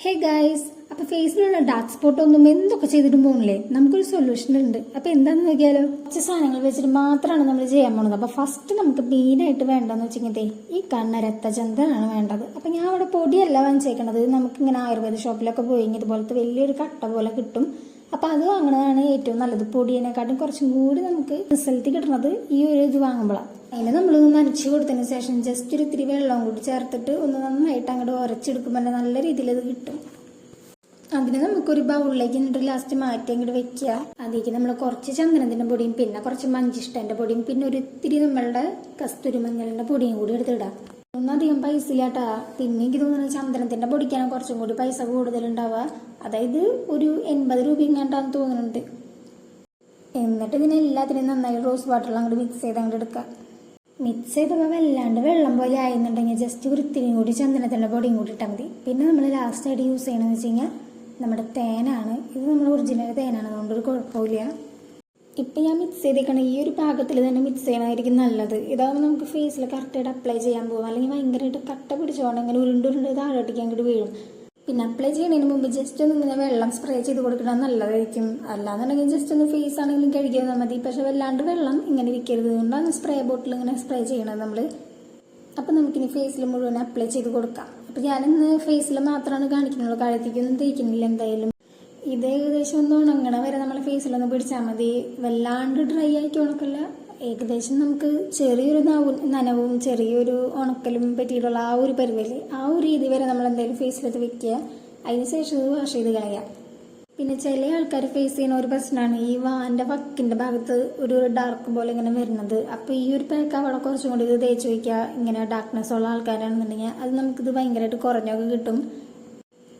Hey guys, അപ്പോൾ ഫേസിലുള്ള dark spot ഒന്നും എന്തൊക്കെ ചെയ്തിട്ട് പോകണില്ലേ? നമുക്കൊരു സൊല്യൂഷൻ ഉണ്ട്. അപ്പോൾ എന്താണെന്ന് നോക്കിയാലോ? കുറച്ച് സാധനങ്ങൾ വെച്ചിട്ട് മാത്രമാണ് നമ്മൾ ചെയ്യാൻ പോകുന്നത്. അപ്പോൾ ഫസ്റ്റ് നമുക്ക് മെയിനായിട്ട് വേണ്ടതെന്ന് വെച്ചിട്ടുണ്ടെങ്കിൽ ഈ കണ്ണ രക്തചന്ദനാണ് വേണ്ടത്. അപ്പോൾ ഞാൻ അവിടെ പൊടിയല്ല വാങ്ങിച്ചേക്കണത്. നമുക്കിങ്ങനെ ആയുർവേദ ഷോപ്പിലൊക്കെ പോയി ഇതുപോലത്തെ വലിയൊരു കട്ട പോലെ കിട്ടും. അപ്പോൾ അത് വാങ്ങുന്നതാണ് ഏറ്റവും നല്ലത്. പൊടിയേനെക്കാട്ടും കുറച്ചും കൂടി നമുക്ക് റിസൾട്ട് കിട്ടുന്നത് ഈ ഒരു ഇത് വാങ്ങുമ്പോഴാണ്. അതിന് നമ്മൾ നനച്ച് കൊടുത്തതിന് ശേഷം ജസ്റ്റ് ഒരു ഇത്തിരി വെള്ളം കൂടി ചേർത്തിട്ട് ഒന്ന് നന്നായിട്ട് അങ്ങോട്ട് ഉരച്ചെടുക്കുമ്പോൾ നല്ല രീതിയിൽ അത് കിട്ടും. അതിന് നമുക്കൊരു ബൗളിലേക്ക് എന്നിട്ട് ലാസ്റ്റ് മാറ്റി അങ്ങോട്ട് വെക്കുക. അതിലേക്ക് നമ്മൾ കുറച്ച് ചന്ദനത്തിൻ്റെ പൊടിയും പിന്നെ കുറച്ച് മഞ്ചിഷ്ടൻ്റെ പൊടിയും പിന്നെ ഒരു ഇത്തിരി നമ്മളുടെ കസ്തൂരി മഞ്ഞളിൻ്റെ പൊടിയും കൂടി എടുത്തിടാം. ഒന്നും അധികം പൈസ ഇല്ലാട്ടാ. പിന്നെ എനിക്ക് തോന്നുന്നത് ചന്ദനത്തിൻ്റെ പൊടിക്കാണ് കുറച്ചും കൂടി പൈസ കൂടുതലുണ്ടാവുക. അതായത് ഒരു 80 രൂപ ഇങ്ങോട്ടാന്ന് തോന്നുന്നുണ്ട്. എന്നിട്ട് ഇതിനെ എല്ലാത്തിനും നന്നായി റോസ് വാട്ടറിൽ അങ്ങോട്ട് മിക്സ് ചെയ്ത് അങ്ങോട്ട് എടുക്കുക. മിക്സ് ചെയ്തപ്പോൾ വല്ലാണ്ട് വെള്ളം പോലെ ആയെന്നുണ്ടെങ്കിൽ ജസ്റ്റ് ഒരു ഇത്തിരിയും കൂടി ചന്ദനത്തിൻ്റെ പൊടിയും കൂടി ഇട്ടാൽ മതി. പിന്നെ നമ്മൾ ലാസ്റ്റായിട്ട് യൂസ് ചെയ്യണമെന്ന് വെച്ച് കഴിഞ്ഞാൽ നമ്മുടെ തേനാണ്. ഇത് നമ്മൾ ഒറിജിനൽ തേനാണ്, അതുകൊണ്ടൊരു കുഴപ്പമില്ല. ഇപ്പം ഞാൻ മിക്സ് ചെയ്തേക്കണം ഈ ഒരു പാകത്തിൽ തന്നെ മിക്സ് ചെയ്യണമായിരിക്കും നല്ലത്. ഇതാകുമ്പോൾ നമുക്ക് ഫേസിൽ കറക്റ്റായിട്ട് അപ്ലൈ ചെയ്യാൻ പോകും. അല്ലെങ്കിൽ ഭയങ്കരമായിട്ട് കട്ട പിടിച്ചോണ്ട് ഇങ്ങനെ ഉരുണ്ടുരുണ്ട് താഴോട്ടേക്ക് അങ്ങോട്ട് വീഴും. പിന്നെ അപ്ലൈ ചെയ്യുന്നതിന് മുമ്പ് ജസ്റ്റ് ഒന്ന് ഇങ്ങനെ വെള്ളം സ്പ്രേ ചെയ്ത് കൊടുക്കണം, നല്ലതായിരിക്കും. അല്ലാന്നുണ്ടെങ്കിൽ ജസ്റ്റ് ഒന്ന് ഫേസ് ആണെങ്കിലും കഴുകിയാൽ മതി. പക്ഷെ വല്ലാണ്ട് വെള്ളം ഇങ്ങനെ ഇരിക്കരുത്. അതുകൊണ്ടാണ് സ്പ്രേ ബോട്ടിൽ ഇങ്ങനെ സ്പ്രേ ചെയ്യണത് നമ്മൾ. അപ്പം നമുക്കിനി ഫേസിൽ മുഴുവൻ അപ്ലൈ ചെയ്ത് കൊടുക്കാം. അപ്പം ഞാനിന്ന് ഫേസിൽ മാത്രമാണ് കാണിക്കുന്നുള്ളൂ, കഴുത്തേക്കൊന്നും തേക്കുന്നില്ല. എന്തായാലും ഇത് ഏകദേശം ഒന്ന് ഉണങ്ങണ വരെ നമ്മൾ ഫേസിലൊന്ന് പിടിച്ചാൽ മതി. വല്ലാണ്ട് ഡ്രൈ ആയിട്ട് ഉണക്കില്ല. ഏകദേശം നമുക്ക് ചെറിയൊരു നനവും ചെറിയൊരു ഉണക്കലും പറ്റിയിട്ടുള്ള ആ ഒരു പരിവല് ആ ഒരു രീതി വരെ നമ്മൾ എന്തായാലും ഫേസിലെടുത്ത് വെക്കുക. അതിനുശേഷം ഇത് വാഷ് ചെയ്ത് കളയാം. പിന്നെ ചില ആൾക്കാർ ഫേസ് ചെയ്യുന്ന ഒരു പ്രശ്നമാണ് ഈ വാൻ്റെ വക്കിൻ്റെ ഭാഗത്ത് ഒരു ഡാർക്ക് പോലെ ഇങ്ങനെ വരുന്നത്. അപ്പോൾ ഈ ഒരു പാക്ക് അവിടെ കുറച്ചും കൂടി ഇത് തേച്ച് വയ്ക്കുക. ഇങ്ങനെ ഡാർക്ക്നെസ് ഉള്ള ആൾക്കാരാണെന്നുണ്ടെങ്കിൽ അത് നമുക്കിത് ഭയങ്കരമായിട്ട് കുറഞ്ഞൊക്കെ കിട്ടും.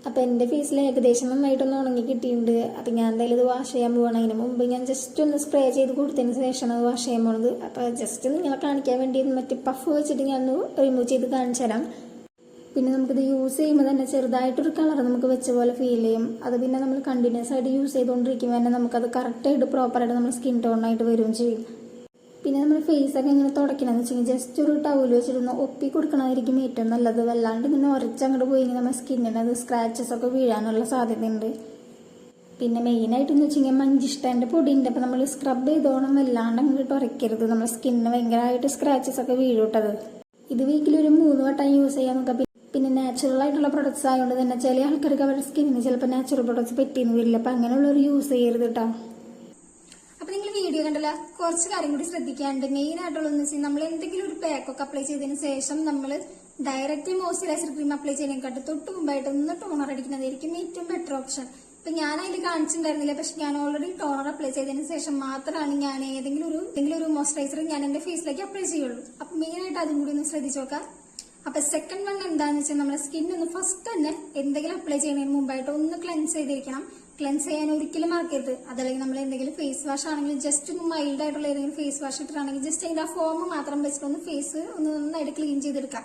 അപ്പോൾ എൻ്റെ ഫേസിൽ ഏകദേശം നന്നായിട്ടൊന്ന് ഉണങ്ങി കിട്ടിയിട്ടുണ്ട്. അപ്പോൾ ഞാൻ എന്തായാലും ഇത് വാഷ് ചെയ്യാൻ പോവാണ്. അതിന് മുമ്പ് ഞാൻ ജസ്റ്റ് ഒന്ന് സ്പ്രേ ചെയ്ത് കൊടുത്തതിന് ശേഷമാണ് അത് വാഷ് ചെയ്യാൻ പോകുന്നത്. അപ്പോൾ ജസ്റ്റ് നിങ്ങളെ കാണിക്കാൻ വേണ്ടി മറ്റേ പഫ് വെച്ചിട്ട് ഞാൻ ഒന്ന് റിമൂവ് ചെയ്ത് കാണിച്ചു തരാം. പിന്നെ നമുക്കിത് യൂസ് ചെയ്യുമ്പോൾ തന്നെ ചെറുതായിട്ടൊരു കളർ നമുക്ക് വെച്ച പോലെ ഫീൽ ചെയ്യും. അത് പിന്നെ നമ്മൾ കണ്ടിന്യൂസ് ആയിട്ട് യൂസ് ചെയ്തുകൊണ്ടിരിക്കുമ്പോൾ തന്നെ നമുക്കത് കറക്റ്റായിട്ട് പ്രോപ്പറായിട്ട് നമ്മൾ സ്കിൻ ടോണായിട്ട് വരികയും ചെയ്യും. പിന്നെ നമ്മൾ ഫേസൊക്കെ ഇങ്ങനെ തുടയ്ക്കണമെന്ന് വെച്ചെങ്കിൽ ജസ്റ്റ് ഒരു ടവൽ വെച്ചിട്ടൊന്ന് ഒപ്പി കൊടുക്കണമായിരിക്കും ഏറ്റവും നല്ലത്. വല്ലാണ്ട് ഇങ്ങനെ ഉരച്ചങ്ങോട്ട് പോയി നമ്മുടെ സ്കിന്നിന് അത് സ്ക്രാച്ചസ് ഒക്കെ വീഴാനുള്ള സാധ്യതയുണ്ട്. പിന്നെ മെയിനായിട്ടെന്ന് വെച്ചെങ്കിൽ മഞ്ചിഷ്ടൻ്റെ പൊടിയുണ്ട്. അപ്പോൾ നമ്മൾ സ്ക്രബ് ചെയ്തോണം വല്ലാണ്ട് അങ്ങോട്ട് ഉരയ്ക്കരുത്. നമ്മുടെ സ്കിന്നിന് ഭയങ്കരമായിട്ട് സ്ക്രാച്ചസ് ഒക്കെ വീഴൂട്ടത്. ഇത് വീക്കിൽ ഒരു 3 വട്ടം യൂസ് ചെയ്യാൻ നോക്കാം. പിന്നെ നാച്ചുറൽ ആയിട്ടുള്ള പ്രൊഡക്ട്സ് ആയതുകൊണ്ട് തന്നെ ചില ആൾക്കാർക്ക് അവരുടെ സ്കിന്നിന് ചിലപ്പോൾ നാച്ചുറൽ പ്രൊഡക്ട്സ് പറ്റിയെന്ന് വരില്ല. അപ്പം അങ്ങനെയുള്ളവർ യൂസ് ചെയ്യരുത് കേട്ടോ. അപ്പൊ നിങ്ങൾ വീഡിയോ കണ്ടല്ല, കുറച്ച് കാര്യം കൂടി ശ്രദ്ധിക്കാണ്ട്. മെയിൻ ആയിട്ടുള്ളതെന്ന് വെച്ചാൽ നമ്മൾ എന്തെങ്കിലും ഒരു പാക്കൊക്കെ അപ്ലൈ ചെയ്തതിന് ശേഷം നമ്മൾ ഡയറക്റ്റ് മോയ്സ്ചറൈസർ ക്രീം അപ്ലൈ ചെയ്യുന്നതിനെക്കാട്ട് തൊട്ട് മുമ്പായിട്ട് ഒന്ന് ടോണർ അടിക്കുന്നതായിരിക്കും ഏറ്റവും ബെറ്റർ ഓപ്ഷൻ. ഇപ്പൊ ഞാൻ അതിൽ കാണിച്ചിട്ടുണ്ടായിരുന്നില്ല, പക്ഷെ ഞാൻ ഓൾറെഡി ടോണർ അപ്ലൈ ചെയ്തതിന് ശേഷം മാത്രമാണ് ഞാൻ ഏതെങ്കിലും ഒരു മോയ്സ്ചറൈസർ ഞാൻ എന്റെ ഫേസിലേക്ക് അപ്ലൈ ചെയ്യുള്ളൂ. അപ്പൊ മെയിൻ ആയിട്ട് അതും കൂടി ഒന്ന് ശ്രദ്ധിച്ചു നോക്കാം. അപ്പൊ സെക്കൻഡ് വൺ എന്താണെന്ന് വെച്ചാൽ നമ്മുടെ സ്കിന്നൊന്ന് ഫസ്റ്റ് തന്നെ എന്തെങ്കിലും അപ്ലൈ ചെയ്യുന്നതിന് മുമ്പായിട്ട് ഒന്ന് ക്ലെൻസ് ചെയ്തിരിക്കണം. ക്ലെൻസ് ചെയ്യാൻ ഒരിക്കലും മറക്കരുത്. അതല്ലെങ്കിൽ നമ്മൾ എന്തെങ്കിലും ഫേസ് വാഷ് ആണെങ്കിൽ ജസ്റ്റ് ഒന്ന് മൈൽഡ് ആയിട്ടുള്ള ഏതെങ്കിലും ഫേസ് വാഷ് ഇട്ടിട്ടാണെങ്കിൽ ജസ്റ്റ് അതിന്റെ ആ ഫോം മാത്രം വെച്ചിട്ട് ഒന്ന് ഫേസ് ഒന്ന് നന്നായിട്ട് ക്ലീൻ ചെയ്തെടുക്കാം.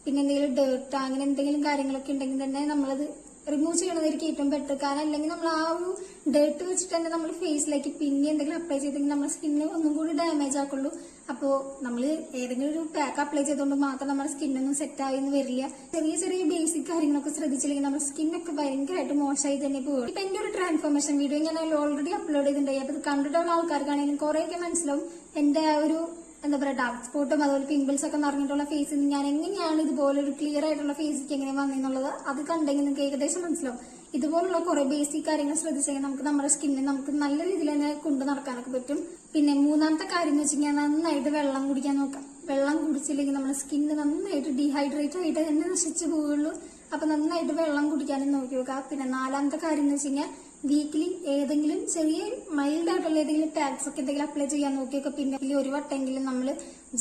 പിന്നെ എന്തെങ്കിലും ഡേർട്ട് അങ്ങനെ എന്തെങ്കിലും കാര്യങ്ങളൊക്കെ ഉണ്ടെങ്കിൽ തന്നെ നമ്മളത് റിമൂവ് ചെയ്യണതായിരിക്കും ഏറ്റവും ബെറ്റർ. കാരണം അല്ലെങ്കിൽ നമ്മൾ ആ ഒരു ഡേർട്ട് വെച്ചിട്ട് തന്നെ നമ്മൾ ഫേസിലേക്ക് പിന്നെ എന്തെങ്കിലും അപ്ലൈ ചെയ്തെങ്കിൽ നമ്മുടെ സ്കിന്നിന് ഒന്നും കൂടി ഡാമേജ് ആക്കുള്ളൂ. അപ്പോൾ നമ്മൾ ഏതെങ്കിലും ഒരു പാക്ക് അപ്ലൈ ചെയ്തുകൊണ്ട് മാത്രം നമ്മുടെ സ്കിന്നൊന്നും സെറ്റ് ആയെന്ന് വരില്ല. ചെറിയ ചെറിയ ബേസിക് കാര്യങ്ങളൊക്കെ ശ്രദ്ധിച്ചില്ലെങ്കിൽ നമ്മുടെ സ്കിന്നൊക്കെ ഭയങ്കരമായിട്ട് മോശമായി തന്നെ പോകും. ഇപ്പൊ എന്റെ ഒരു ട്രാൻസ്ഫോർമേഷൻ വീഡിയോ ഞാൻ ഓൾറെഡി അപ്ലോഡ് ചെയ്തിട്ടുണ്ടായി. അപ്പൊ ഇത് കണ്ടിട്ടുള്ള ആൾക്കാർക്കാണെങ്കിലും കുറെയൊക്കെ മനസ്സിലാവും എന്റെ ആ ഒരു എന്താ പറയുക ഡാർക്ക് സ്പോട്ടും അതുപോലെ പിമ്പിൾസ് ഒക്കെ നിറഞ്ഞിട്ടുള്ള ഫേസിൽ നിന്ന് ഞാൻ എങ്ങനെയാണ് ഇതുപോലെ ഒരു ക്ലിയർ ആയിട്ടുള്ള ഫേസിക്ക് എങ്ങനെ വന്നെന്നുള്ളത് അത് കണ്ടെങ്കിൽ നിങ്ങൾക്ക് ഏകദേശം മനസ്സിലാവും. ഇതുപോലുള്ള കുറെ ബേസിക് കാര്യങ്ങൾ ശ്രദ്ധിച്ചെങ്കിൽ നമുക്ക് നമ്മുടെ സ്കിന്നിനെ നമുക്ക് നല്ല രീതിയിൽ തന്നെ കൊണ്ടു നടക്കാനൊക്കെ പറ്റും. പിന്നെ മൂന്നാമത്തെ കാര്യം എന്ന് വെച്ചാൽ നന്നായിട്ട് വെള്ളം കുടിക്കാൻ നോക്കാം. വെള്ളം കുടിച്ചില്ലെങ്കിൽ നമ്മുടെ സ്കിന്ന് നന്നായിട്ട് ഡീഹൈഡ്രേറ്റ് ആയിട്ട് തന്നെ നശിച്ചു പോവുള്ളൂ. അപ്പൊ നന്നായിട്ട് വെള്ളം കുടിക്കാനും നോക്കി നോക്കാം. പിന്നെ നാലാമത്തെ കാര്യം എന്ന് വെച്ച് കഴിഞ്ഞാൽ വീക്കിലി ഏതെങ്കിലും ചെറിയ മൈൽഡ് ആയിട്ടുള്ള ഏതെങ്കിലും ടാഗ്സ് ഒക്കെ എന്തെങ്കിലും അപ്ലൈ ചെയ്യാൻ നോക്കിയൊക്കെ പിന്നെ ഒരു വട്ടെങ്കിലും നമ്മൾ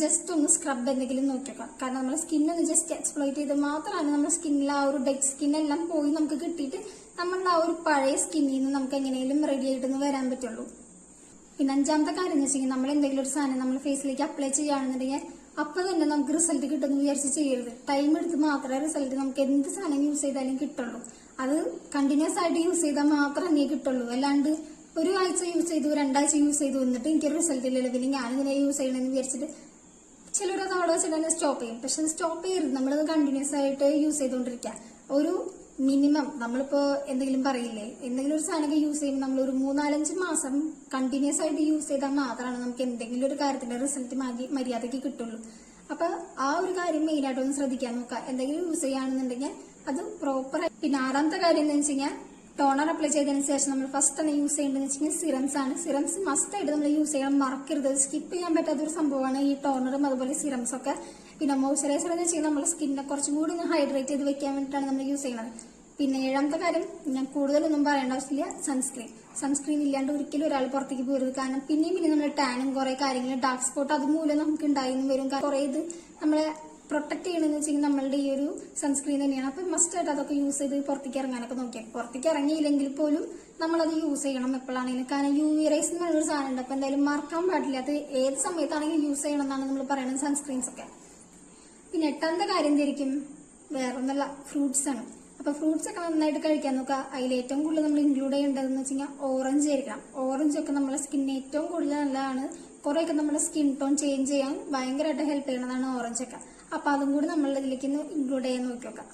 ജസ്റ്റ് ഒന്ന് സ്ക്രബ് എന്തെങ്കിലും നോക്കിയേക്കാം. കാരണം നമ്മുടെ സ്കിന്നൊന്ന് ജസ്റ്റ് എക്സ്പ്ലോയിറ്റ് ചെയ്ത് മാത്രമാണ് നമ്മുടെ സ്കിന്നിൽ ആ ഒരു ഡെഡ് സ്കിന്നെല്ലാം പോയി നമുക്ക് കിട്ടിയിട്ട് നമ്മളുടെ ആ ഒരു പഴയ സ്കിന്നിൽ നിന്ന് നമുക്ക് എങ്ങനെയും റെഡി ആയിട്ടൊന്ന് വരാൻ പറ്റുള്ളൂ. പിന്നെ അഞ്ചാമത്തെ കാര്യം എന്ന് വെച്ചാൽ നമ്മൾ എന്തെങ്കിലും ഒരു സാധനം നമ്മൾ ഫേസിലേക്ക് അപ്ലൈ ചെയ്യുകയാണെന്നുണ്ടെങ്കിൽ അപ്പൊ തന്നെ നമുക്ക് റിസൾട്ട് കിട്ടുമെന്ന് വിചാരിച്ച് ചെയ്യരുത്. ടൈം എടുത്ത് മാത്രമേ റിസൾട്ട് നമുക്ക് എന്ത് സാധനം യൂസ് ചെയ്താലും കിട്ടുള്ളൂ. അത് കണ്ടിന്യൂസ് ആയിട്ട് യൂസ് ചെയ്താൽ മാത്രമേ കിട്ടുള്ളൂ. അല്ലാണ്ട് ഒരു ആഴ്ച യൂസ് ചെയ്തു 2 ആഴ്ച യൂസ് ചെയ്തു എന്നിട്ട് എനിക്ക് റിസൾട്ട് ഇല്ലല്ലോ പിന്നെ ഞാനിതിനെ യൂസ് ചെയ്യണമെന്ന് വിചാരിച്ചിട്ട് ചിലരത് അവിടെ വെച്ചിട്ട് തന്നെ സ്റ്റോപ്പ് ചെയ്യും. പക്ഷെ അത് സ്റ്റോപ്പ് ചെയ്യരുത്. നമ്മളത് കണ്ടിന്യൂസ് ആയിട്ട് യൂസ് ചെയ്തുകൊണ്ടിരിക്കുക. ഒരു മിനിമം നമ്മളിപ്പോ എന്തെങ്കിലും പറയില്ലേ, എന്തെങ്കിലും ഒരു സാധനമൊക്കെ യൂസ് ചെയ്യുമ്പോൾ നമ്മൾ ഒരു 3-4-5 മാസം കണ്ടിന്യൂസ് ആയിട്ട് യൂസ് ചെയ്താൽ മാത്രമാണ് നമുക്ക് എന്തെങ്കിലും ഒരു കാര്യത്തിന്റെ റിസൾട്ട് മര്യാദയ്ക്ക് കിട്ടുള്ളൂ. അപ്പൊ ആ ഒരു കാര്യം മെയിൻ ആയിട്ട് ഒന്ന് ശ്രദ്ധിക്കാൻ നോക്കുക. എന്തെങ്കിലും യൂസ് ചെയ്യുകയാണെന്നുണ്ടെങ്കിൽ അത് പ്രോപ്പർ. പിന്നെ 6ാമത്തെ കാര്യം എന്ന് വെച്ച് കഴിഞ്ഞാൽ ടോണർ അപ്ലൈ ചെയ്തതിന് ശേഷം നമ്മൾ ഫസ്റ്റ് തന്നെ യൂസ് ചെയ്യേണ്ടതെന്ന് വെച്ചാൽ സിറംസ് ആണ്. സിറംസ് മസ്റ്റ് ആയിട്ട് നമ്മൾ യൂസ് ചെയ്യണം, മറക്കരുത്. സ്കിപ്പ് ചെയ്യാൻ പറ്റാത്ത ഒരു സംഭവമാണ് ഈ ടോണറും അതുപോലെ സിറംസ് ഒക്കെ. പിന്നെ മോയ്സ്ചറൈസർ എന്ന് വെച്ചാൽ നമ്മുടെ സ്കിന്നിനെ കുറച്ചും കൂടി ഒന്ന് ഹൈഡ്രേറ്റ് ചെയ്ത് വെക്കാൻ വേണ്ടിയിട്ടാണ് നമ്മൾ യൂസ് ചെയ്യുന്നത്. പിന്നെ 7ാമത്തെ കാര്യം ഞാൻ കൂടുതലൊന്നും പറയേണ്ട ആവശ്യമില്ല, സൺസ്ക്രീൻ ഇല്ലാണ്ട് ഒരിക്കലും ഒരാൾ പുറത്തേക്ക് പോരുത്. കാരണം പിന്നെയും നമ്മൾ ടാനും കുറെ കാര്യങ്ങൾ ഡാർക്ക് സ്പോട്ട് അതുമൂലം നമുക്ക് ഉണ്ടായിരുന്നു വരും. കുറെ ഇത് നമ്മളെ പ്രൊട്ടക്ട് ചെയ്യണമെന്ന് വെച്ചാൽ നമ്മളുടെ ഈ ഒരു സൺസ്ക്രീൻ തന്നെയാണ്. അപ്പൊ മസ്റ്റ് ആയിട്ട് അതൊക്കെ യൂസ് ചെയ്ത് പുറത്തേക്ക് ഇറങ്ങാനൊക്കെ നോക്കിയാൽ, പുറത്തേക്ക് ഇറങ്ങിയില്ലെങ്കിൽ പോലും നമ്മളത് യൂസ് ചെയ്യണം എപ്പോഴാണെങ്കിലും. കാരണം UV റേസ് എന്ന് പറഞ്ഞൊരു സാധനം ഉണ്ട്. അപ്പൊ എന്തായാലും മറക്കാൻ പാടില്ല, അത് ഏത് സമയത്താണെങ്കിലും യൂസ് ചെയ്യണം എന്നാണ് നമ്മൾ പറയുന്നത് സൺസ്ക്രീൻസ് ഒക്കെ. പിന്നെ 8ാമത്തെ കാര്യം എന്തായിരിക്കും, വേറൊന്നല്ല, ഫ്രൂട്ട്സ് ആണ്. അപ്പൊ ഫ്രൂട്ട്സ് ഒക്കെ നന്നായിട്ട് കഴിക്കാൻ നോക്കുക. അതിൽ ഏറ്റവും കൂടുതൽ നമ്മൾ ഇൻക്ലൂഡ് ചെയ്യേണ്ടതെന്ന് വെച്ച് കഴിഞ്ഞാൽ ഓറഞ്ച് ആയിരിക്കണം. ഓറഞ്ച് ഒക്കെ നമ്മുടെ സ്കിന്നിന് ഏറ്റവും കൂടുതൽ നല്ലതാണ്. കുറെയൊക്കെ നമ്മുടെ സ്കിൻ ടോൺ ചേഞ്ച് ചെയ്യാൻ ഭയങ്കരമായിട്ട് ഹെൽപ്പ് ചെയ്യുന്നതാണ് ഓറഞ്ച് ഒക്കെ. അപ്പൊ അതും കൂടി നമ്മളുടെ ഇതിലേക്ക് ഇൻക്ലൂഡ് ചെയ്യാൻ നോക്കി നോക്കാം.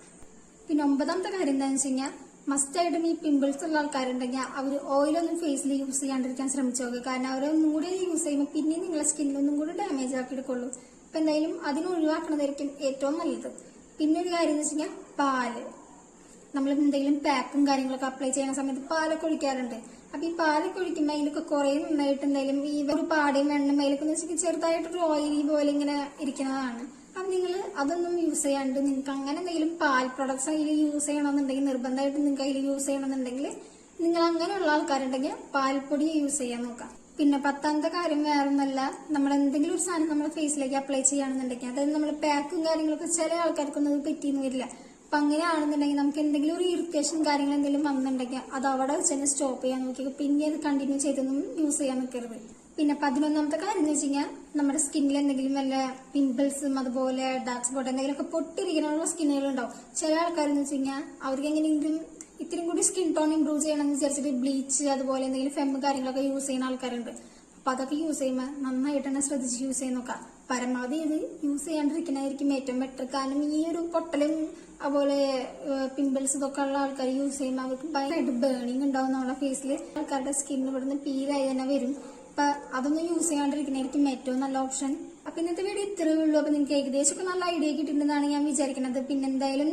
പിന്നെ 9ാമത്തെ കാര്യം എന്താണെന്ന് വെച്ച് കഴിഞ്ഞാൽ മസ്റ്റ് ആയിട്ടും ഈ പിമ്പിൾസ് ഉള്ള ആൾക്കാരുണ്ടെങ്കിൽ അവർ ഓയിലൊന്നും ഫേസിൽ യൂസ് ചെയ്യാണ്ടിരിക്കാൻ ശ്രമിച്ചു നോക്കുക. കാരണം അവരൊന്നും കൂടി യൂസ് ചെയ്യുമ്പോൾ പിന്നെ നിങ്ങളുടെ സ്കിന്നിലൊന്നും കൂടി ഡാമേജ് ആക്കി എടുക്കുള്ളൂ. അപ്പൊ എന്തായാലും അതിന് ഒഴിവാക്കണതായിരിക്കും ഏറ്റവും നല്ലത്. പിന്നെ ഒരു കാര്യം എന്ന് വെച്ച് കഴിഞ്ഞാൽ പാല്. നമ്മൾ എന്തെങ്കിലും പാക്കും കാര്യങ്ങളൊക്കെ അപ്ലൈ ചെയ്യുന്ന സമയത്ത് പാലൊക്കെ ഒഴിക്കാറുണ്ട്. അപ്പൊ ഈ പാലൊക്കെ ഒഴിക്കുമ്പോൾ അതിലൊക്കെ കുറെ നന്നായിട്ട് എന്തായാലും ഈ ഒരു പാടയും എണ്ണമയിലൊക്കെ വെച്ചാൽ ചെറുതായിട്ടൊരു ഓയിലി പോലെ ഇങ്ങനെ ഇരിക്കുന്നതാണ്. അപ്പൊ നിങ്ങൾ അതൊന്നും യൂസ് ചെയ്യാണ്ട് നിങ്ങൾക്ക് അങ്ങനെ എന്തെങ്കിലും പാൽ പ്രൊഡക്ട്സ് അതിൽ യൂസ് ചെയ്യണമെന്നുണ്ടെങ്കിൽ, നിർബന്ധമായിട്ട് നിങ്ങൾക്ക് അതിൽ യൂസ് ചെയ്യണമെന്നുണ്ടെങ്കിൽ, നിങ്ങൾ അങ്ങനെയുള്ള ആൾക്കാരുണ്ടെങ്കിൽ പാൽപ്പൊടി യൂസ് ചെയ്യാൻ നോക്കാം. പിന്നെ 10ാമത്തെ കാര്യം വേറൊന്നല്ല, നമ്മൾ എന്തെങ്കിലും ഒരു സാധനം നമ്മുടെ ഫേസിലേക്ക് അപ്ലൈ ചെയ്യുകയാണെന്നുണ്ടെങ്കിൽ, അതായത് നമ്മൾ പാക്കും കാര്യങ്ങളൊക്കെ ചില ആൾക്കാർക്കൊന്നും അത് പറ്റിയെന്ന് വരില്ല. അപ്പൊ അങ്ങനെയാണെന്നുണ്ടെങ്കിൽ നമുക്ക് എന്തെങ്കിലും ഒരു ഇറിറ്റേഷൻ കാര്യങ്ങൾ എന്തെങ്കിലും വന്നിട്ടുണ്ടെങ്കിൽ അത് അവിടെ വെച്ച് തന്നെ സ്റ്റോപ്പ് ചെയ്യാൻ നോക്കി, പിന്നെ അത് കണ്ടിന്യൂ ചെയ്തൊന്നും യൂസ് ചെയ്യാൻ നിൽക്കരുത്. പിന്നെ 11ാമത്തെ കാര്യം എന്ന് വെച്ച് കഴിഞ്ഞാൽ നമ്മുടെ സ്കിന്നിൽ എന്തെങ്കിലും വല്ല പിമ്പിൾസും അതുപോലെ ഡാർക്ക് സ്പോട്ട് എന്തെങ്കിലുമൊക്കെ പൊട്ടിയിരിക്കാനുള്ള സ്കിന്നുകൾ ഉണ്ടാവും. ചില ആൾക്കാരെന്ന് വെച്ച് കഴിഞ്ഞാൽ അവർക്ക് എങ്ങനെയെങ്കിലും ഇത്തിരി കൂടി സ്കിൻ ടോൺ ഇംപ്രൂവ് ചെയ്യണമെന്ന് വിചാരിച്ചിട്ട് ബ്ലീച്ച് അതുപോലെ എന്തെങ്കിലും ഫെം കാര്യങ്ങളൊക്കെ യൂസ് ചെയ്യുന്ന ആൾക്കാരുണ്ട്. അപ്പൊ അതൊക്കെ യൂസ് ചെയ്യുമ്പോൾ നന്നായിട്ട് തന്നെ ശ്രദ്ധിച്ച് യൂസ് ചെയ്ത് നോക്കാം. പരമാവധി ഇത് യൂസ് ചെയ്യാണ്ടിരിക്കുന്നതായിരിക്കും ഏറ്റവും ബെറ്റർ. കാരണം ഈ ഒരു പൊട്ടലും അതുപോലെ പിമ്പിൾസ് ഇതൊക്കെ ഉള്ള ആൾക്കാർ യൂസ് ചെയ്യുമ്പോൾ അവർക്ക് ഭയങ്കരമായിട്ട് ബേണിങ് ഉണ്ടാവും നമ്മുടെ ഫേസിൽ. ആൾക്കാരുടെ സ്കിൻ ഇവിടുന്ന് പീലായി തന്നെ വരും. അപ്പൊ അതൊന്നും യൂസ് ചെയ്യാണ്ടിരിക്കുന്നതായിരിക്കും ഏറ്റവും നല്ല ഓപ്ഷൻ. അപ്പൊ ഇന്നത്തെ വീഡിയോ ഇത്രയേ ഉള്ളൂ. അപ്പൊ നിങ്ങൾക്ക് ഏകദേശമൊക്കെ നല്ല ഐഡിയ കിട്ടിയിട്ടുണ്ടെന്നാണ് ഞാൻ വിചാരിക്കുന്നത്. പിന്നെ എന്തായാലും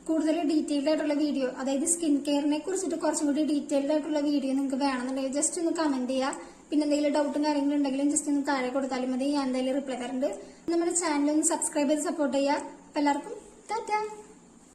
കൂടുതൽ ഡീറ്റെയിൽഡ് ആയിട്ടുള്ള വീഡിയോ, അതായത് സ്കിൻ കെയറിനെ കുറിച്ചിട്ട് കുറച്ചും കൂടി ഡീറ്റെയിൽഡ് ആയിട്ടുള്ള വീഡിയോ നിങ്ങൾക്ക് വേണമെന്നുണ്ടെങ്കിൽ ജസ്റ്റ് ഒന്ന് കമന്റ് ചെയ്യുക. പിന്നെ എന്തെങ്കിലും ഡൗട്ടും കാര്യങ്ങളും ഉണ്ടെങ്കിലും ജസ്റ്റ് ഒന്ന് താഴെ കൊടുത്താലും മതി, ഞാൻ എന്തായാലും റിപ്ലൈ തരുന്നുണ്ട്. നമ്മുടെ ചാനൽ ഒന്ന് സബ്സ്ക്രൈബ് ചെയ്ത് സപ്പോർട്ട് ചെയ്യുക. എല്ലാവർക്കും ടാറ്റാ.